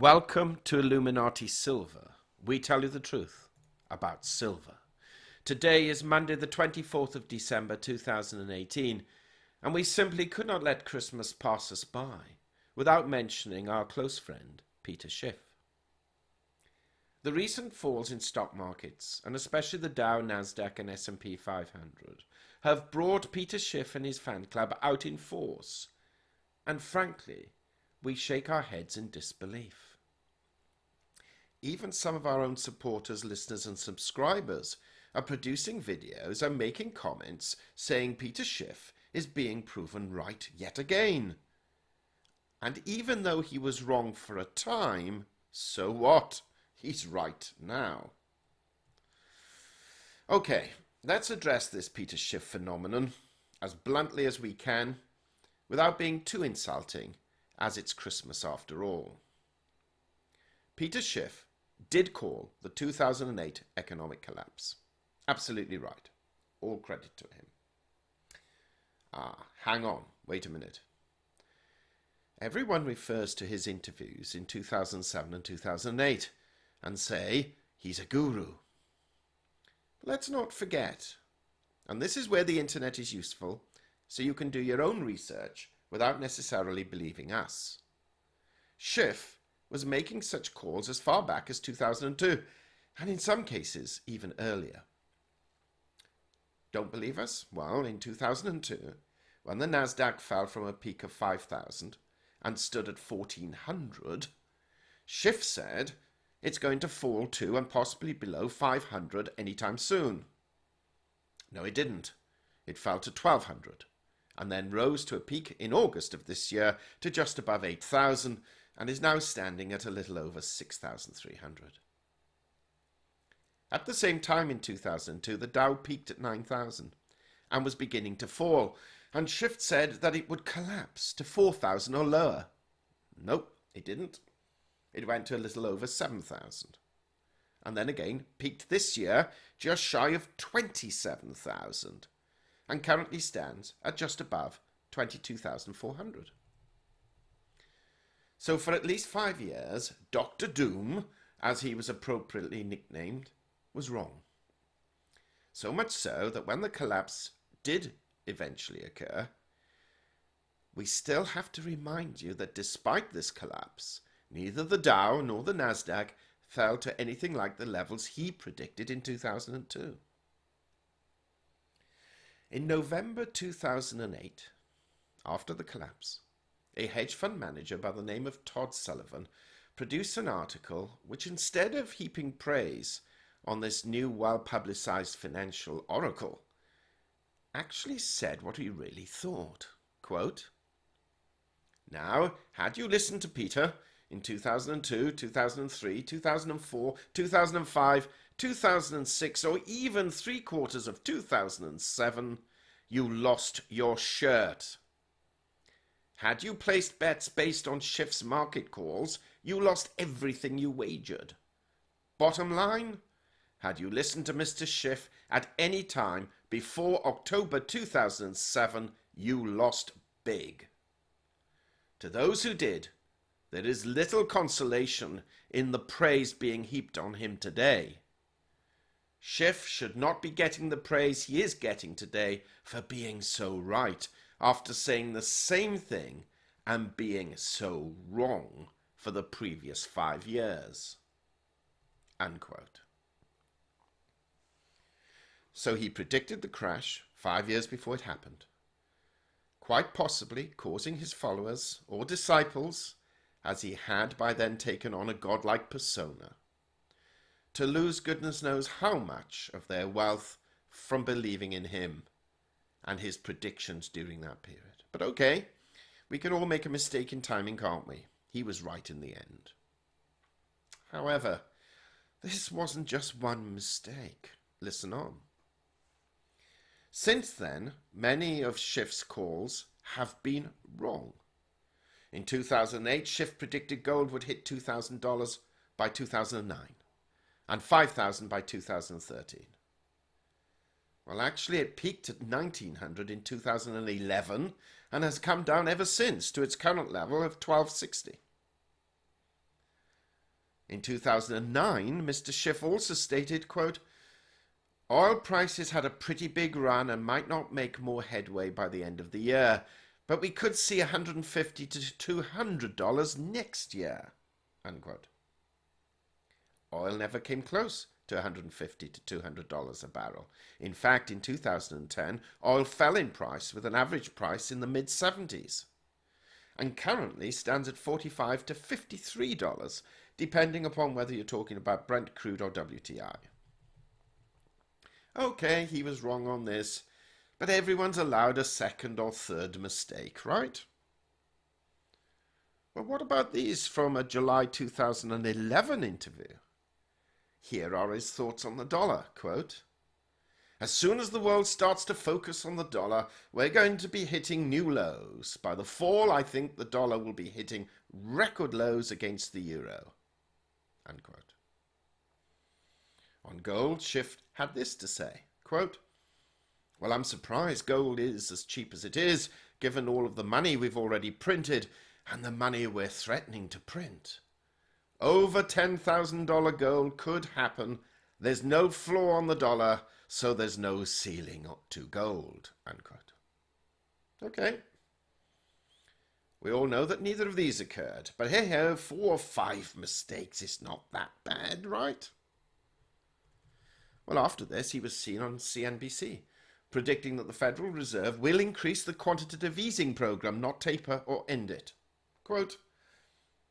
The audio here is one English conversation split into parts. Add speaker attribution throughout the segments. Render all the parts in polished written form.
Speaker 1: Welcome to Illuminati Silver. We tell you the truth about silver. Today is Monday the 24th of December 2018, and we simply could not let Christmas pass us by without mentioning our close friend, Peter Schiff. The recent falls in stock markets, and especially the Dow, Nasdaq and S&P 500, have brought Peter Schiff and his fan club out in force, and frankly, we shake our heads in disbelief. Even some of our own supporters, listeners and subscribers are producing videos and making comments saying Peter Schiff is being proven right yet again. And even though he was wrong for a time, so what? He's right now. Okay, let's address this Peter Schiff phenomenon as bluntly as we can without being too insulting, as it's Christmas after all. Peter Schiff did call the 2008 economic collapse. Absolutely right. All credit to him. Hang on, wait a minute. Everyone refers to his interviews in 2007 and 2008 and say he's a guru. Let's not forget, and this is where the internet is useful, so you can do your own research without necessarily believing us. Schiff was making such calls as far back as 2002, and in some cases even earlier. Don't believe us? Well, in 2002, when the Nasdaq fell from a peak of 5,000 and stood at 1,400, Schiff said it's going to fall to and possibly below 500 anytime soon. No, it didn't. It fell to 1,200 and then rose to a peak in August of this year to just above 8,000 and is now standing at a little over 6,300. At the same time in 2002, the Dow peaked at 9,000 and was beginning to fall, and Schiff said that it would collapse to 4,000 or lower. Nope, it didn't. It went to a little over 7,000. And then again, peaked this year just shy of 27,000 and currently stands at just above 22,400. So for at least 5 years, Dr. Doom, as he was appropriately nicknamed, was wrong. So much so that when the collapse did eventually occur, we still have to remind you that despite this collapse, neither the Dow nor the Nasdaq fell to anything like the levels he predicted in 2002. In November 2008, after the collapse, a hedge fund manager by the name of Todd Sullivan produced an article which, instead of heaping praise on this new well-publicized financial oracle, actually said what he really thought. Quote, "Now, had you listened to Peter in 2002, 2003, 2004, 2005, 2006, or even 3/4 of 2007, you lost your shirt. Had you placed bets based on Schiff's market calls, you lost everything you wagered. Bottom line, had you listened to Mr. Schiff at any time before October 2007, you lost big. To those who did, there is little consolation in the praise being heaped on him today. Schiff should not be getting the praise he is getting today for being so right, after saying the same thing and being so wrong for the previous 5 years." Unquote. So he predicted the crash 5 years before it happened, quite possibly causing his followers or disciples, as he had by then taken on a godlike persona, to lose goodness knows how much of their wealth from believing in him and his predictions during that period. But okay, we can all make a mistake in timing, can't we? He was right in the end. However, this wasn't just one mistake. Listen on. Since then, many of Schiff's calls have been wrong. In 2008, Schiff predicted gold would hit $2,000 by 2009 and 5,000 by 2013. Well, actually, it peaked at 1,900 in 2011 and has come down ever since to its current level of 1,260. In 2009, Mr. Schiff also stated, quote, oil prices had a pretty big run and might not make more headway by the end of the year, but we could see $150 to $200 next year, unquote. Oil never came close to $150 to $200 a barrel. In fact, in 2010, oil fell in price with an average price in the mid-70s and currently stands at $45 to $53, depending upon whether you're talking about Brent crude or WTI. Okay, he was wrong on this, but everyone's allowed a second or third mistake, right? Well, what about these from a July 2011 interview? Here are his thoughts on the dollar, quote, as soon as the world starts to focus on the dollar, we're going to be hitting new lows. By the fall, I think the dollar will be hitting record lows against the euro, unquote. On gold, Schiff had this to say, quote, well, I'm surprised gold is as cheap as it is, given all of the money we've already printed and the money we're threatening to print. Over $10,000 gold could happen. There's no floor on the dollar, so there's no ceiling to gold, unquote. Okay. We all know that neither of these occurred, but hey-ho, 4 or 5 mistakes is not that bad, right? Well, after this, he was seen on CNBC, predicting that the Federal Reserve will increase the quantitative easing program, not taper or end it. Quote,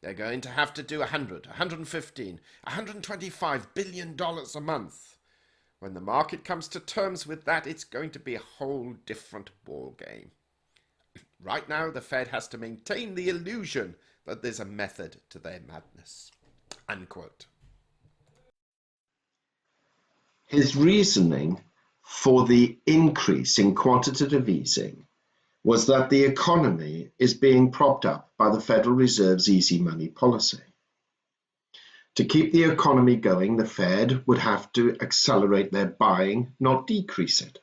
Speaker 1: they're going to have to do 100, 115, $125 billion a month. When the market comes to terms with that, it's going to be a whole different ball game. Right now, the Fed has to maintain the illusion that there's a method to their madness, unquote.
Speaker 2: His reasoning for the increase in quantitative easing was that the economy is being propped up by the Federal Reserve's easy money policy. To keep the economy going, the Fed would have to accelerate their buying, not decrease it.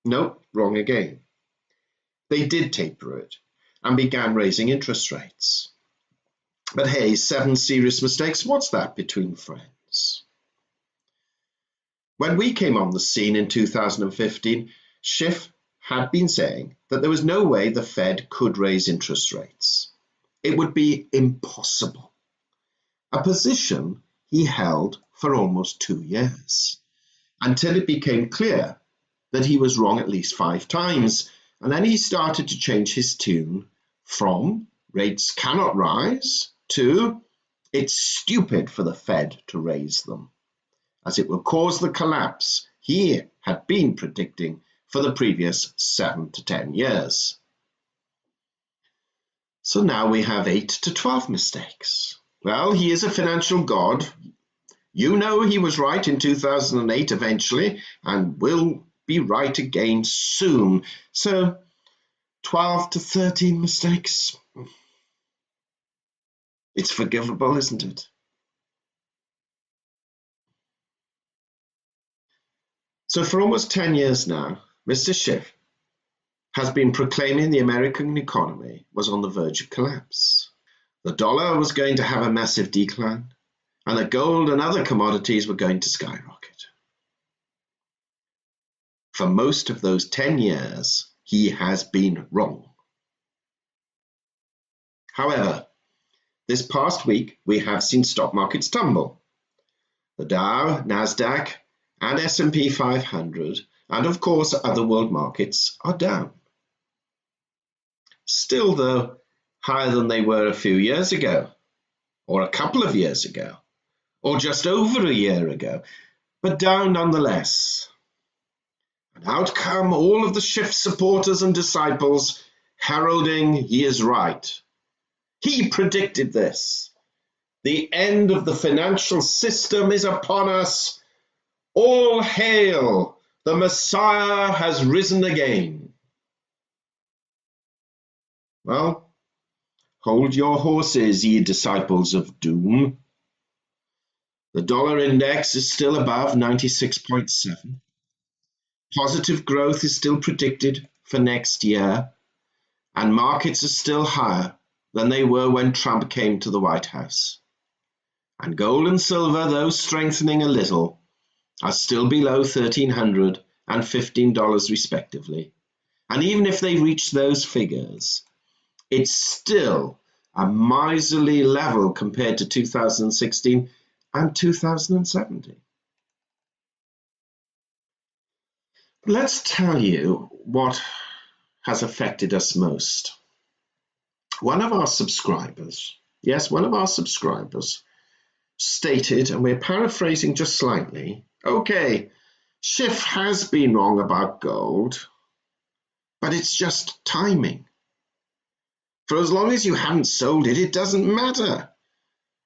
Speaker 2: No, wrong again. They did taper it and began raising interest rates. But hey, 7 serious mistakes, what's that between friends? When we came on the scene in 2015, Schiff had been saying that there was no way the Fed could raise interest rates. It would be impossible. A position he held for almost 2 years, until it became clear that he was wrong at least 5 times, and then he started to change his tune from rates cannot rise to it's stupid for the Fed to raise them, as it will cause the collapse he had been predicting for the previous 7 to 10 years. So now we have 8 to 12 mistakes. Well, he is a financial god. You know he was right in 2008 eventually, and will be right again soon. So 12 to 13 mistakes. It's forgivable, isn't it? So for almost 10 years now, Mr. Schiff has been proclaiming the American economy was on the verge of collapse. The dollar was going to have a massive decline, and that gold and other commodities were going to skyrocket. For most of those 10 years, he has been wrong. However, this past week, we have seen stock markets tumble. The Dow, Nasdaq, and S&P 500, and of course other world markets, are down. Still, though, higher than they were a few years ago, or a couple of years ago, or just over a year ago, but down nonetheless. And out come all of the Schiff supporters and disciples, heralding he is right. He predicted this. The end of the financial system is upon us. All hail, the Messiah has risen again. Well, hold your horses, ye disciples of doom. The dollar index is still above 96.7. Positive growth is still predicted for next year, and markets are still higher than they were when Trump came to the White House. And gold and silver, though strengthening a little, are still below $1,300 and $15 respectively. And even if they reach those figures, it's still a miserly level compared to 2016 and 2017. Let's tell you what has affected us most. One of our subscribers, yes, one of our subscribers stated, and we're paraphrasing just slightly, okay, Schiff has been wrong about gold, but it's just timing. For as long as you haven't sold it, it doesn't matter.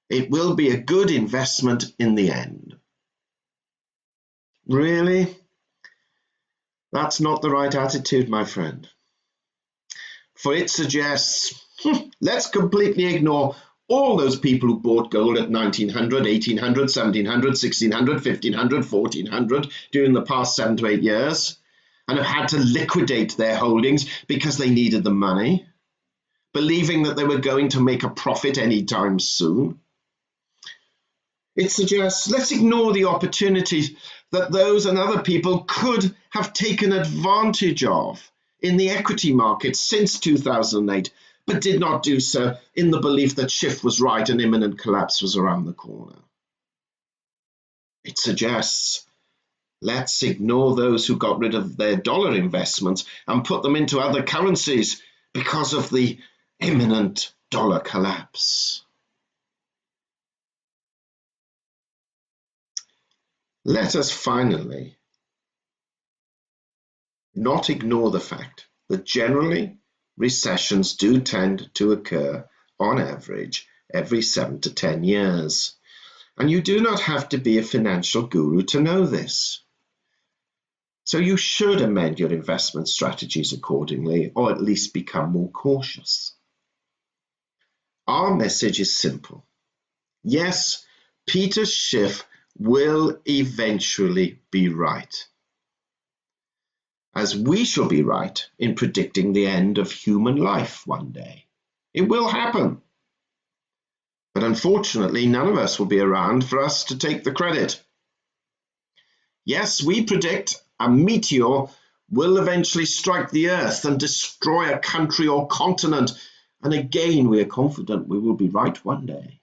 Speaker 2: It will be a good investment in the end. Really? That's not the right attitude, my friend. For it suggests, let's completely ignore all those people who bought gold at 1900, 1800, 1700, 1600, 1500, 1400 during the past 7 to 8 years and have had to liquidate their holdings because they needed the money, believing that they were going to make a profit anytime soon. It suggests, let's ignore the opportunities that those and other people could have taken advantage of in the equity markets since 2008, but did not do so in the belief that Schiff was right and imminent collapse was around the corner. It suggests, let's ignore those who got rid of their dollar investments and put them into other currencies because of the imminent dollar collapse. Let us finally not ignore the fact that generally recessions do tend to occur on average every 7 to 10 years. And you do not have to be a financial guru to know this. So you should amend your investment strategies accordingly, or at least become more cautious. Our message is simple. Yes, Peter Schiff will eventually be right, as we shall be right in predicting the end of human life one day. It will happen. But unfortunately, none of us will be around for us to take the credit. Yes, we predict a meteor will eventually strike the earth and destroy a country or continent. And again, we are confident we will be right one day,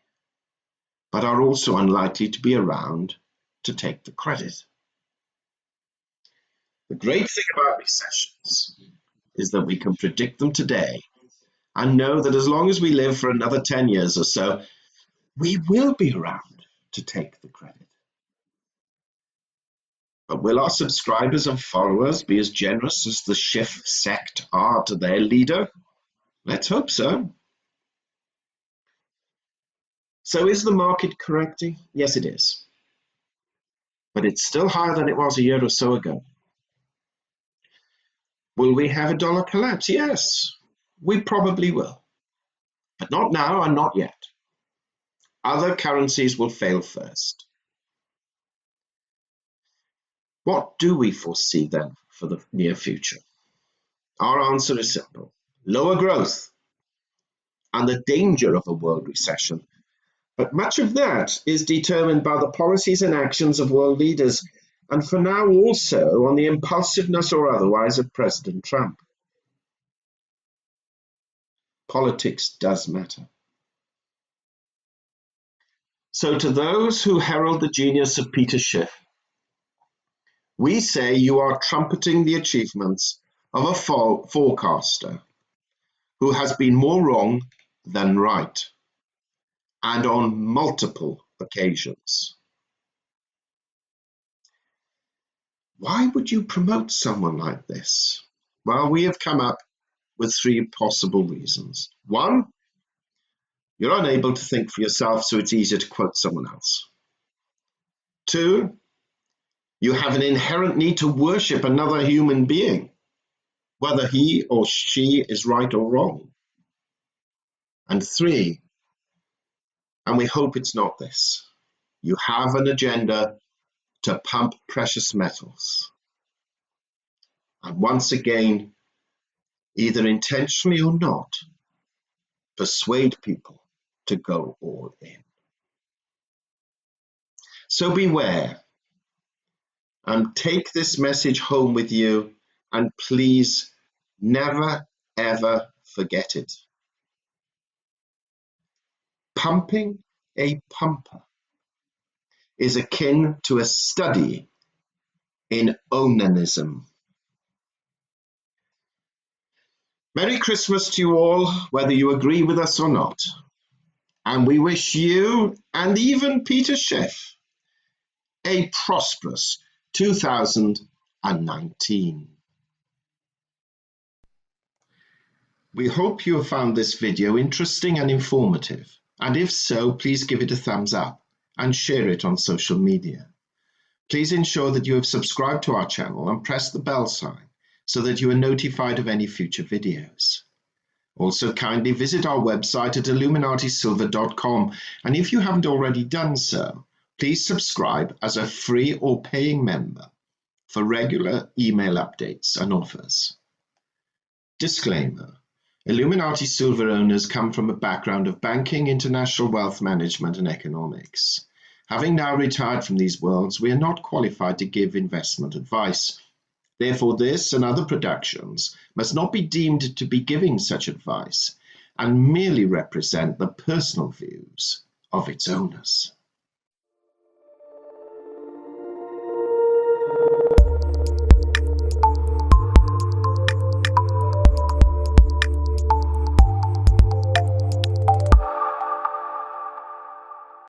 Speaker 2: but are also unlikely to be around to take the credit. The great thing about recessions is that we can predict them today and know that as long as we live for another 10 years or so, we will be around to take the credit. But will our subscribers and followers be as generous as the Schiff sect are to their leader? Let's hope so. So is the market correcting? Yes, it is. But it's still higher than it was a year or so ago. Will we have a dollar collapse? Yes, we probably will. But not now and not yet. Other currencies will fail first. What do we foresee then for the near future? Our answer is simple. Lower growth and the danger of a world recession. But much of that is determined by the policies and actions of world leaders, and for now also on the impulsiveness or otherwise of President Trump. Politics does matter. So to those who herald the genius of Peter Schiff, we say you are trumpeting the achievements of a forecaster who has been more wrong than right, and on multiple occasions. Why would you promote someone like this? Well, we have come up with 3 possible reasons. 1, you're unable to think for yourself, so it's easier to quote someone else. 2, you have an inherent need to worship another human being, whether he or she is right or wrong. And 3, and we hope it's not this, you have an agenda to pump precious metals. And once again, either intentionally or not, persuade people to go all in. So beware and take this message home with you, and please never ever forget it. Pumping a pumper is akin to a study in onanism. Merry Christmas to you all, whether you agree with us or not. And we wish you, and even Peter Schiff, a prosperous 2019. We hope you have found this video interesting and informative. And if so, please give it a thumbs up and share it on social media. Please ensure that you have subscribed to our channel and press the bell sign so that you are notified of any future videos. Also, kindly visit our website at illuminatisilver.com, and if you haven't already done so, please subscribe as a free or paying member for regular email updates and offers. Disclaimer: Illuminati Silver owners come from a background of banking, international wealth management, and economics. Having now retired from these worlds, we are not qualified to give investment advice. Therefore, this and other productions must not be deemed to be giving such advice and merely represent the personal views of its owners.